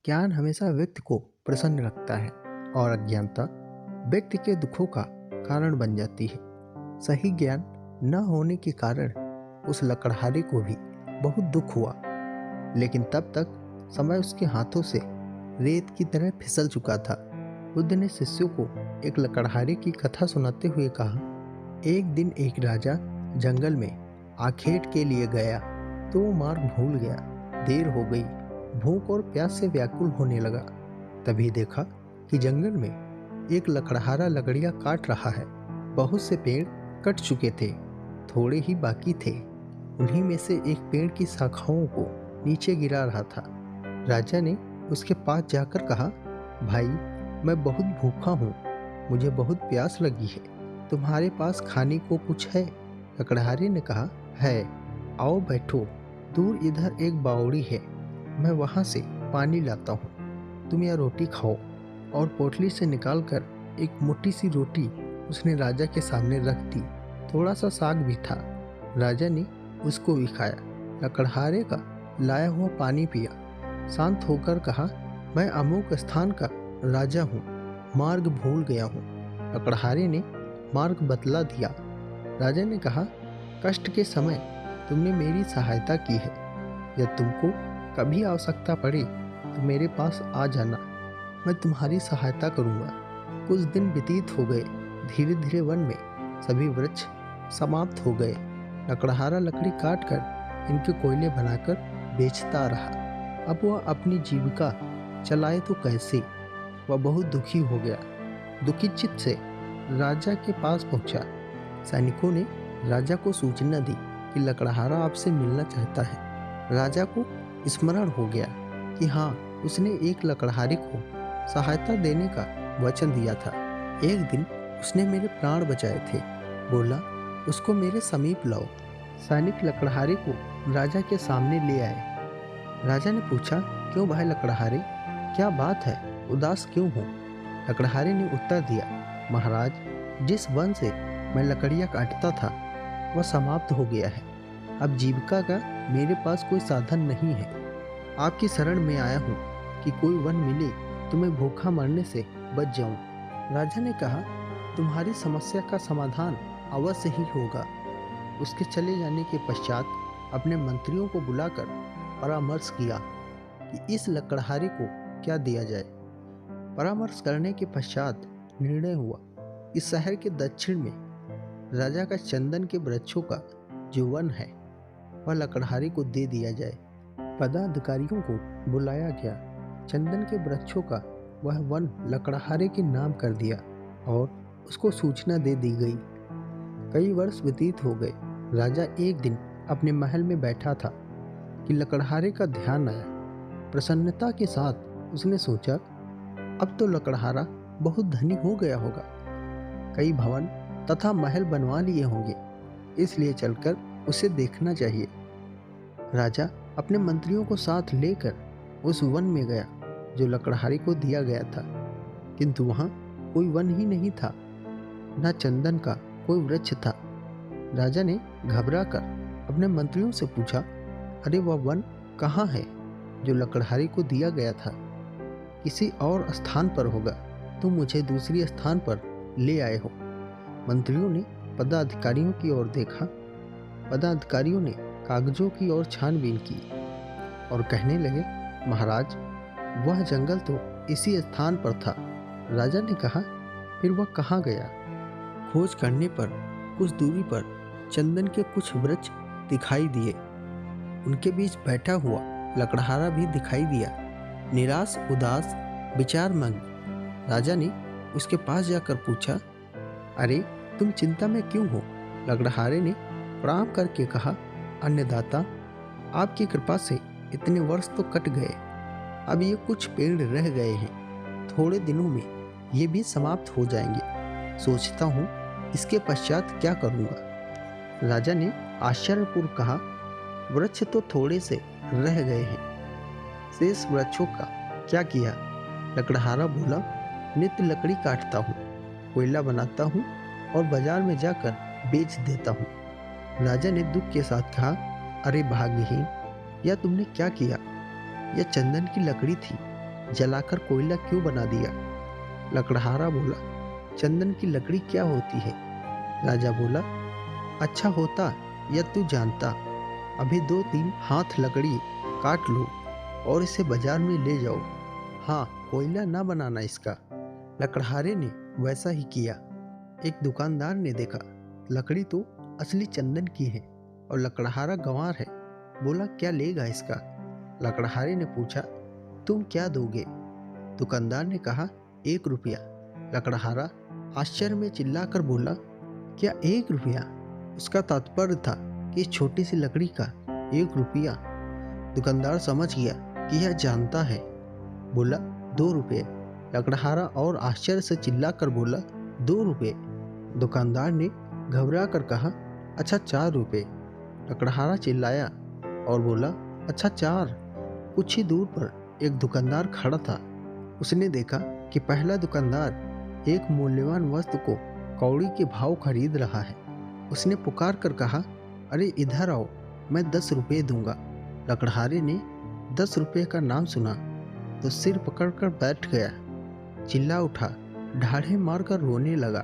ज्ञान हमेशा व्यक्ति को प्रसन्न रखता है और अज्ञानता व्यक्ति के दुखों का कारण बन जाती है। सही ज्ञान न होने के कारण उस लकड़हारे को भी बहुत दुख हुआ, लेकिन तब तक समय उसके हाथों से रेत की तरह फिसल चुका था। बुद्ध ने शिष्यों को एक लकड़हारे की कथा सुनाते हुए कहा, एक दिन एक राजा जंगल में आखेट के लिए गया तो वो मार्ग भूल गया। देर हो गई, भूख और प्यास से व्याकुल होने लगा। तभी देखा कि जंगल में एक लकड़हारा लकड़ियां काट रहा है। बहुत से पेड़ कट चुके थे, थोड़े ही बाकी थे। उन्हीं में से एक पेड़ की शाखाओं को नीचे गिरा रहा था। राजा ने उसके पास जाकर कहा, भाई, मैं बहुत भूखा हूँ, मुझे बहुत प्यास लगी है, तुम्हारे पास खाने को कुछ है? लकड़हारे ने कहा, है, आओ बैठो, दूर इधर एक बावड़ी है, मैं वहाँ से पानी लाता हूँ, तुम यह रोटी खाओ। और पोटली से निकालकर एक मोटी सी रोटी उसने राजा के सामने रख दी। थोड़ा सा साग भी था। राजा ने उसको भी खाया, लकड़हारे का लाया हुआ पानी पिया। शांत होकर कहा, मैं अमुक स्थान का राजा हूँ, मार्ग भूल गया हूँ। लकड़हारे ने मार्ग बतला दिया। राजा ने कहा, कष्ट के समय तुमने मेरी सहायता की है, यदि तुमको कभी आवश्यकता पड़े तो मेरे पास आ जाना, मैं तुम्हारी सहायता करूँगा। कुछ दिन व्यतीत हो गए। धीरे धीरे वन में सभी वृक्ष समाप्त हो गए। लकड़हारा लकड़ी काट कर इनके कोयले बनाकर बेचता रहा। अब वह अपनी जीविका चलाए तो कैसे? वह बहुत दुखी हो गया। दुखी चित्त से राजा के पास पहुंचा। सैनिकों ने राजा को सूचना दी कि लकड़हारा आपसे मिलना चाहता है। राजा को स्मरण हो गया कि हाँ, उसने एक लकड़हारे को सहायता देने का वचन दिया था। एक दिन उसने मेरे प्राण बचाए थे, बोला, उसको मेरे समीप लाओ। सैनिक लकड़हारे को राजा के सामने ले आए। राजा ने पूछा, क्यों भाई लकड़हारे, क्या बात है, उदास क्यों हो? लकड़हारे ने उत्तर दिया, महाराज, जिस वन से मैं लकड़ियाँ काटता था वह समाप्त हो गया है। अब जीविका का मेरे पास कोई साधन नहीं है। आपकी शरण में आया हूँ कि कोई वन मिले तो मैं भूखा मरने से बच जाऊँ। राजा ने कहा, तुम्हारी समस्या का समाधान अवश्य ही होगा। उसके चले जाने के पश्चात अपने मंत्रियों को बुलाकर परामर्श किया कि इस लकड़हारे को क्या दिया जाए। परामर्श करने के पश्चात निर्णय हुआ, इस शहर के दक्षिण में राजा का चंदन के वृक्षों का जो वन है वह लकड़हारे को दे दिया जाए। पदाधिकारियों को बुलाया गया। चंदन के वृक्षों का वह वन लकड़हारे के नाम कर दिया और उसको सूचना दे दी गई। कई वर्ष व्यतीत हो गए। राजा एक दिन अपने महल में बैठा था कि लकड़हारे का ध्यान आया। प्रसन्नता के साथ उसने सोचा, अब तो लकड़हारा बहुत धनी हो गया होगा, कई भवन तथा महल बनवा लिए होंगे, इसलिए चलकर उसे देखना चाहिए। राजा अपने मंत्रियों को साथ लेकर उस वन में गया जो लकड़हारे को दिया गया था, किंतु वहाँ कोई वन ही नहीं था, न चंदन का कोई वृक्ष था। राजा ने घबरा कर अपने मंत्रियों से पूछा, अरे वह वन कहाँ है जो लकड़हारे को दिया गया था? किसी और स्थान पर होगा, तुम मुझे दूसरी स्थान पर ले आए हो। मंत्रियों ने पदाधिकारियों की ओर देखा। पदाधिकारियों ने कागजों की ओर छानबीन की और कहने लगे, महाराज, वह जंगल तो इसी स्थान पर था। राजा ने कहा, फिर वह कहाँ गया? खोज करने पर कुछ दूरी पर चंदन के कुछ वृक्ष दिखाई दिए। उनके बीच बैठा हुआ लकड़हारा भी दिखाई दिया, निराश, उदास, विचारमग्न। राजा ने उसके पास जाकर पूछा, अरे तुम चिंता में क्यों हो? लकड़हारे ने प्रणाम करके कहा, अन्नदाता, आपकी कृपा से इतने वर्ष तो कट गए, अब ये कुछ पेड़ रह गए हैं, थोड़े दिनों में ये भी समाप्त हो जाएंगे। सोचता हूँ इसके पश्चात क्या करूँगा। राजा ने आश्चर्यपूर्वक कहा, वृक्ष तो थोड़े से रह गए हैं, शेष वृक्षों का क्या किया? लकड़हारा बोला, नित्य लकड़ी काटता हूँ, कोयला बनाता हूँ और बाजार में जाकर बेच देता हूँ। राजा ने दुख के साथ कहा, अरे भाग्यहीन, यह तुमने क्या किया? यह चंदन की लकड़ी थी, जलाकर कोयला क्यों बना दिया? लकड़हारा बोला, चंदन की लकड़ी क्या होती है? राजा बोला, अच्छा होता या तू जानता, अभी 2-3 हाथ लकड़ी काट लो और इसे बाजार में ले जाओ। हाँ, कोयला ना बनाना इसका। लकड़हारे ने वैसा ही किया। एक दुकानदार ने देखा, लकड़ी तो असली चंदन की है और लकड़हारा गंवार है। बोला, क्या लेगा इसका? लकड़हारे ने पूछा, तुम क्या दोगे? दुकानदार ने कहा, 1 रुपया। लकड़हारा आश्चर्य में चिल्लाकर बोला, क्या 1 रुपया? उसका तात्पर्य था कि इस छोटी सी लकड़ी का 1 रुपया। दुकानदार समझ गया कि यह जानता है। बोला, 2 रुपये। लकड़हारा और आश्चर्य से चिल्लाकर बोला, 2 रुपये। दुकानदार ने घबरा कर कहा, अच्छा 4 रुपये। लकड़हारा चिल्लाया और बोला, अच्छा 4। कुछ ही दूर पर एक दुकानदार खड़ा था। उसने देखा कि पहला दुकानदार एक मूल्यवान वस्तु को कौड़ी के भाव खरीद रहा है। उसने पुकार कर कहा, अरे इधर आओ, मैं 10 रुपये दूंगा। लकड़हारे ने 10 रुपये का नाम सुना तो सिर पकड़कर बैठ गया, चिल्ला उठा, ढाढ़े मारकर रोने लगा।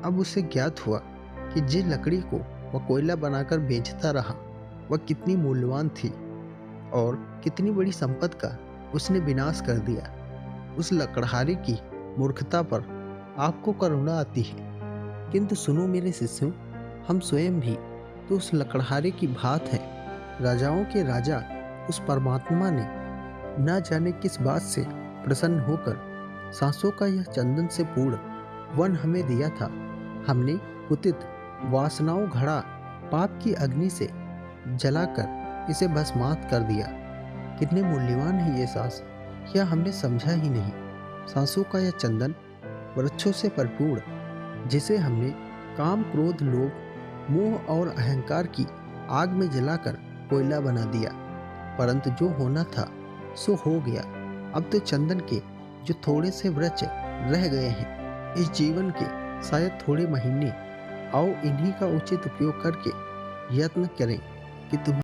अब उसे ज्ञात हुआ कि जिस लकड़ी को वह कोयला बनाकर बेचता रहा वह कितनी मूल्यवान थी और कितनी बड़ी संपत्ति का उसने विनाश कर दिया। उस लकड़हारे की मूर्खता पर आपको करुणा आती है, किंतु सुनो मेरे शिष्यों, हम स्वयं भी तो उस लकड़हारे की भांत हैं। राजाओं के राजा उस परमात्मा ने न जाने किस बात से प्रसन्न होकर सांसों का यह चंदन से पूर्ण वन हमें दिया था। हमने कुतित वासनाओं घड़ा पाप की अग्नि से जलाकर इसे भस्मात कर दिया। कितने मूल्यवान है ये सांस, यह हमने समझा ही नहीं। सांसों का यह चंदन वृक्षों से परिपूर्ण, जिसे हमने काम, क्रोध, लोभ, मोह और अहंकार की आग में जलाकर कोयला बना दिया। परंतु जो होना था सो हो गया। अब तो चंदन के जो थोड़े से वृक्ष रह गए हैं, इस जीवन के शायद थोड़े महीने, आओ इन्हीं का उचित उपयोग करके यत्न करें कि तुम